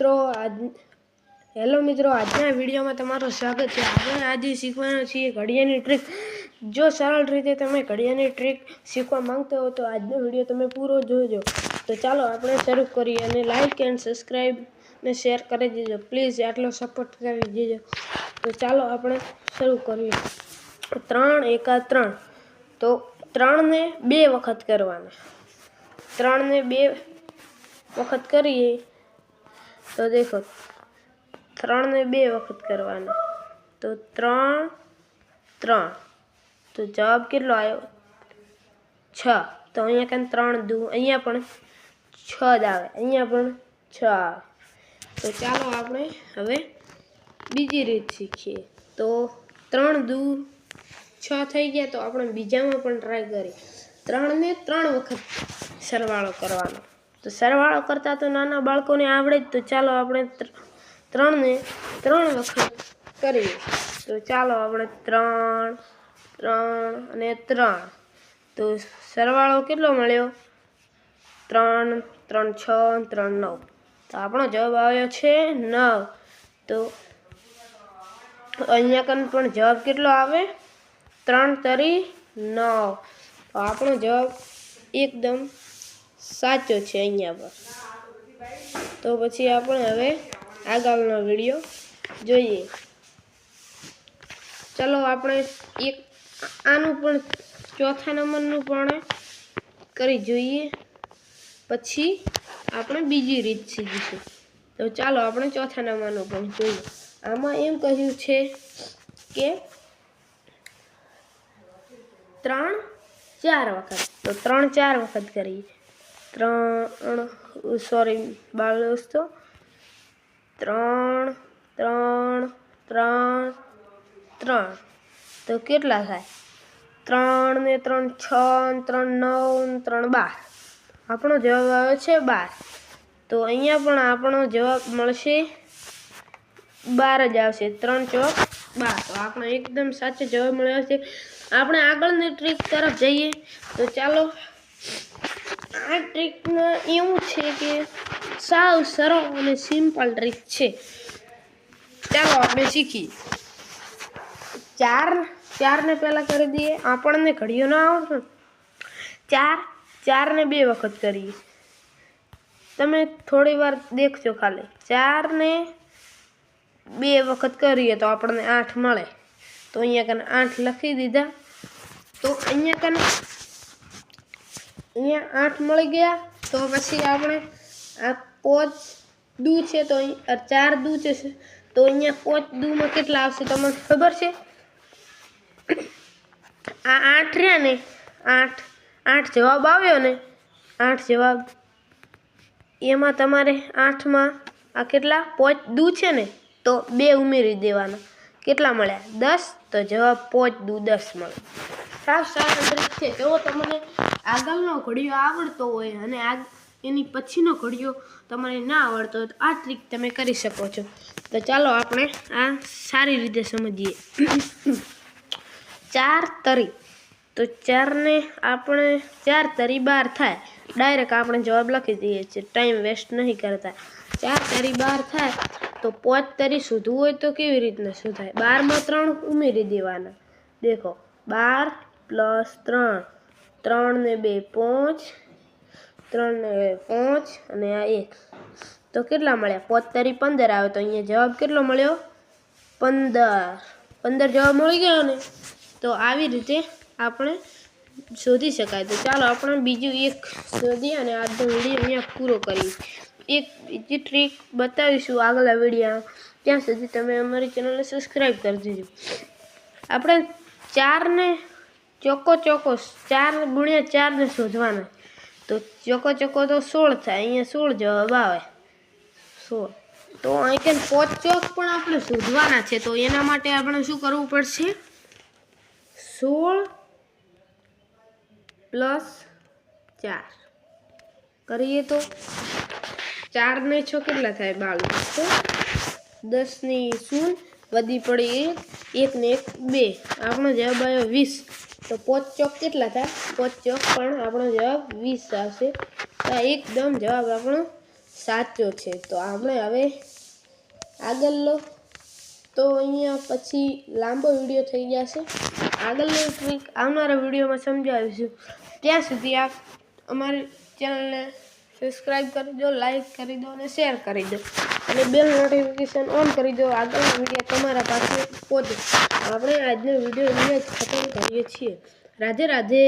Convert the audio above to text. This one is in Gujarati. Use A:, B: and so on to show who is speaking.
A: હેલો મિત્રો, આજના વિડીયોમાં તમારું સ્વાગત છે। આપણે આજે શીખવાના છીએ ઘડિયાળની ટ્રીક। જો સરળ રીતે તમે ઘડિયાળની ટ્રીક શીખવા માંગતા હો તો આજનો વિડીયો તમે પૂરો જોજો। તો ચાલો આપણે શરૂ કરીએ અને લાઈક એન્ડ સબસ્ક્રાઈબ ને શેર કરી દેજો પ્લીઝ, આટલો સપોર્ટ કરી દેજો। તો ચાલો આપણે શરૂ કરીએ। 3 એકા 3, તો 3 ને 2 વખત કરવાના। 3 ને 2 વખત કરીએ तो देखो 3 ने 2 वक्त करवाना, तो 3 3, तो जवाब કેટલો આવ્યો 6। तो અહીંયા કન 3 દુ, અહીંયા પણ 6 જ આવે, અહીંયા પણ 6 આવે। તો ચાલો આપણે હવે બીજી રીત શીખીએ। તો 3 દુ 6 થઈ ગયા, તો આપણે બીજામાં પણ ટ્રાય કરીએ। 3 ને 3 વખત સરવાળો કરવાનો। तो सरवाळो करता तो नाना बाळकोने आवड़े, तो चालो आपणे 3 ने 3 वखत करीए। तो चालो आपणे 3 3 અને 3, तो सरवाळो કેટલો મળ્યો 3 3 6 3 9, तो આપણો જવાબ આવ્યો છે 9। તો અહીંયા કન પણ જવાબ કેટલો આવે 3 તરી 9, તો આપણો જવાબ એકદમ સાચો છે અહીંયા પર। તો પછી આપણે હવે આગળનો વિડીયો જોઈએ। ચલો આપણે એક આનું પણ ચોથા નંબરનું પણ કરી જોઈએ, પછી આપણે બીજી રીત શીખીશું। તો ચાલો આપણે ચોથા નંબરનું પણ જોઈએ। આમાં એમ કહ્યું છે કે 3 4 વખત, તો 3 4 વખત કરીએ। 3 सॉरी बाल दोस्तों, 3 3 3 3, तो કેટલા થાય 3 ને 3 6 3 9 3 12, આપણો જવાબ આવે છે 12। તો અહીંયા પણ આપણો જવાબ મળશે 12 જ આવશે, 3 ચોક 12। તો આપણો એકદમ સાચો જવાબ મળ્યો છે। આપણે આગળની ટ્રીક તરફ જઈએ। તો ચાલો, આ ટ્રીકમાં એવું છે કે સાવ સરળ અને સિમ્પલ ટ્રીક છે। ચાલો આપણે શીખીએ। 4 ને પહેલા કરી દઈએ, આપણને ઘડીઓ ના આવડે। 4 ને 2 વખત કરીએ, તમે થોડી વાર દેખજો ખાલી। 4 ને 2 વખત કરીએ તો આપણને 8 મળે। તો અહીંયા કને 8 લખી દીધા। તો અહીંયા 8 મળી ગયા। તો પછી આપણે આ 5 દુ છે, તો 4 દુ છે, તો અહીંયા 5 દુમાં કેટલા આવશે તમને ખબર છે? આ 8 રહ્યા ને, 8 જવાબ આવ્યો ને, 8 જવાબ, એમાં તમારે 8માં આ કેટલા 5 દુ છે ને, તો 2 ઉમેરી દેવાના। કેટલા મળ્યા 10, તો જવાબ 5 દુ 10 મળે। સાવ સરળ ટ્રીક છે। જો તમને આગળનો ઘડિયો આવડતો હોય અને એની પછીનો ઘડિયો તમારે ના આવડતો હોય તો આ ટ્રીક તમે કરી શકો છો। તો ચાલો આપણે આ સારી રીતે સમજીએ। 4 તરી, તો 4 ને આપણે 4 તરી 12 થાય। ડાયરેક્ટ આપણે જવાબ લખી દઈએ છીએ, ટાઈમ વેસ્ટ નહીં કરતા। 4 તરી 12 થાય, તો 5 તરી શોધવું હોય તો કેવી રીતના શોધાય? 12માં 3 ઉમેરી દેવાના। દેખો 12 પ્લસ 3, 3 ને 2 5, 3 ને 5 અને આ 1, તો કેટલા મળ્યા 5 તરી 15 આવે। તો અહીંયા જવાબ કેટલો મળ્યો 15 જવાબ મળી ગયો ને। તો આવી રીતે આપણે શોધી શકાય। તો ચાલો આપણે બીજું એક શોધીએ અને આજનો વિડીયો અહીંયા પૂરો કરીએ। એક બીજી ટ્રીક બતાવીશું આગલા વિડીયોમાં, ત્યાં સુધી તમે અમારી ચેનલને સબસ્ક્રાઈબ કરી દેજો। આપણે 4 ને ચોકો 4 ગુણ્યા 4 ને શોધવાના। તો ચોકો તો 16 થાય, અહીંયા 16 જવાબ આવે 16। તો અહીં કે 5 ચોક પણ આપણે શોધવાના છે। તો એના માટે આપણે શું કરવું પડશે? 16 પ્લસ 4 કરીએ તો 4 ને 6 કેટલા થાય 22, તો 10 ની 0 વધી પડી 1 ને 1 2, આપણો જવાબ આવ્યો 20। તો 5 ચોક કેટલા થાય? 5 ચોક પણ આપણો જવાબ 20 આવશે। તો એકદમ જવાબ આપણો સાચો છે. તો આપણે હવે આગળ લો. તો અહીંયા પછી લાંબો વિડીયો થઈ જશે. આગળની ટ્રીક આવનારા વિડીયોમાં સમજાવીશું. ત્યાં સુધી આપ અમારી ચેનલને સબસ્ક્રાઈબ કરી દો, લાઈક કરી દો અને શેર કરી દો અને બેલ નોટિફિકેશન ઓન કરી દો. આગળનો વિડીયો તમારા પાસે પહોંચે. આપણે આજનો વિડીયો અહીંયા જ ખતમ કરીએ છીએ. રાધે રાધે.